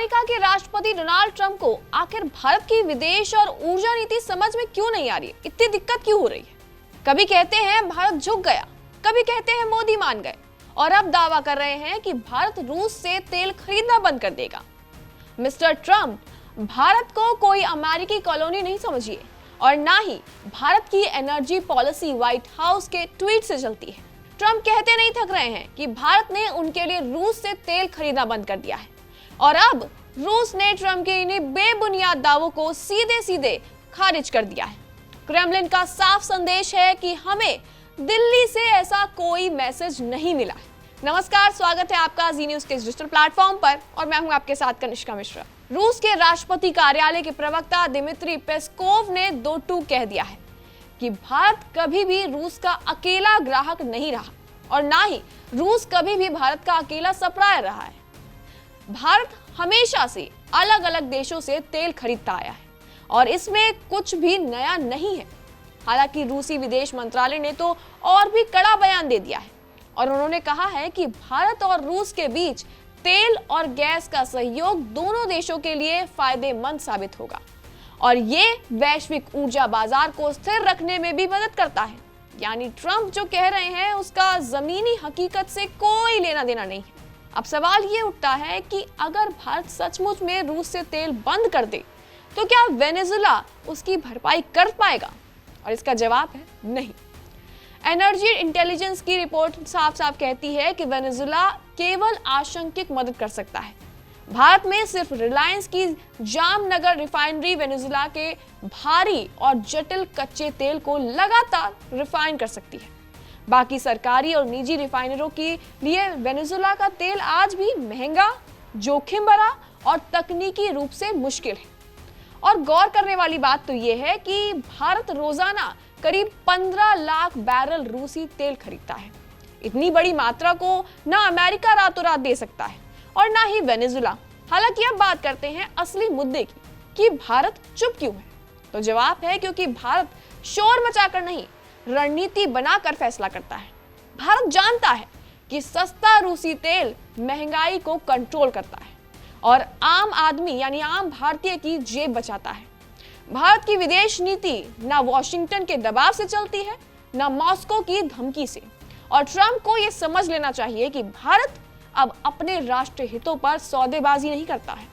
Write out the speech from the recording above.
America के राष्ट्रपति Donald Trump को आखिर भारत की विदेश और ऊर्जा नीति समझ में क्यों नहीं आ रही है, इतनी दिक्कत क्यों हो रही है। कभी कहते हैं भारत झुक गया, कभी कहते हैं मोदी मान गए, और अब दावा कर रहे हैं कि भारत रूस से तेल खरीदना बंद कर देगा। मिस्टर ट्रंप, भारत को कोई अमेरिकी कॉलोनी नहीं समझिए और ना ही भारत की एनर्जी पॉलिसी व्हाइट हाउस के ट्वीट से चलती है। ट्रंप कहते नहीं थक रहे हैं कि भारत ने उनके लिए रूस से तेल खरीदना बंद कर दिया है, और अब रूस ने ट्रंप के इन्हीं बेबुनियाद दावों को सीधे सीधे खारिज कर दिया है। क्रेमलिन का साफ संदेश है कि हमें दिल्ली से ऐसा कोई मैसेज नहीं मिला है। नमस्कार, स्वागत है आपका जी न्यूज़ के डिजिटल प्लेटफॉर्म पर और मैं हूं आपके साथ कनिष्का मिश्रा। रूस के राष्ट्रपति कार्यालय के प्रवक्ता दिमित्री पेस्कोव ने दो टूक कह दिया है कि भारत कभी भी रूस का अकेला ग्राहक नहीं रहा और ना ही रूस कभी भी भारत का अकेला सप्लायर रहा है। भारत हमेशा से अलग अलग देशों से तेल खरीदता आया है और इसमें कुछ भी नया नहीं है। हालांकि रूसी विदेश मंत्रालय ने तो और भी कड़ा बयान दे दिया है और उन्होंने कहा है कि भारत और रूस के बीच तेल और गैस का सहयोग दोनों देशों के लिए फायदेमंद साबित होगा और ये वैश्विक ऊर्जा बाजार को स्थिर रखने में भी मदद करता है। यानी ट्रंप जो कह रहे हैं उसका जमीनी हकीकत से कोई लेना देना नहीं है। अब सवाल ये उठता है कि अगर भारत सचमुच में रूस से तेल बंद कर दे तो क्या वेनेजुला उसकी भरपाई कर पाएगा? और इसका जवाब है नहीं। एनर्जी इंटेलिजेंस की रिपोर्ट साफ साफ कहती है कि वेनेजुला केवल आशंकित मदद कर सकता है। भारत में सिर्फ रिलायंस की जामनगर रिफाइनरी वेनेजुला के भारी और जटिल कच्चे तेल को लगातार रिफाइन कर सकती है। बाकी सरकारी और निजी रिफाइनरों के लिए वेनेजुला का तेल आज भी महंगा, जोखिम भरा और तकनीकी रूप से मुश्किल है। और गौर करने वाली बात तो यह है कि भारत रोजाना करीब 15 लाख बैरल रूसी तेल खरीदता है। इतनी बड़ी मात्रा को ना अमेरिका रातों रात दे सकता है और ना ही वेनेजुला। हालांकि अब बात करते हैं असली मुद्दे की कि भारत चुप क्यों है। तो जवाब है क्योंकि भारत शोर मचाकर नहीं, रणनीति बनाकर फैसला करता है। भारत जानता है कि सस्ता रूसी तेल महंगाई को कंट्रोल करता है और आम आदमी यानी आम भारतीय की जेब बचाता है। भारत की विदेश नीति ना वॉशिंगटन के दबाव से चलती है, ना मॉस्को की धमकी से। और ट्रंप को यह समझ लेना चाहिए कि भारत अब अपने राष्ट्रीय हितों पर सौदेबाजी नहीं करता है।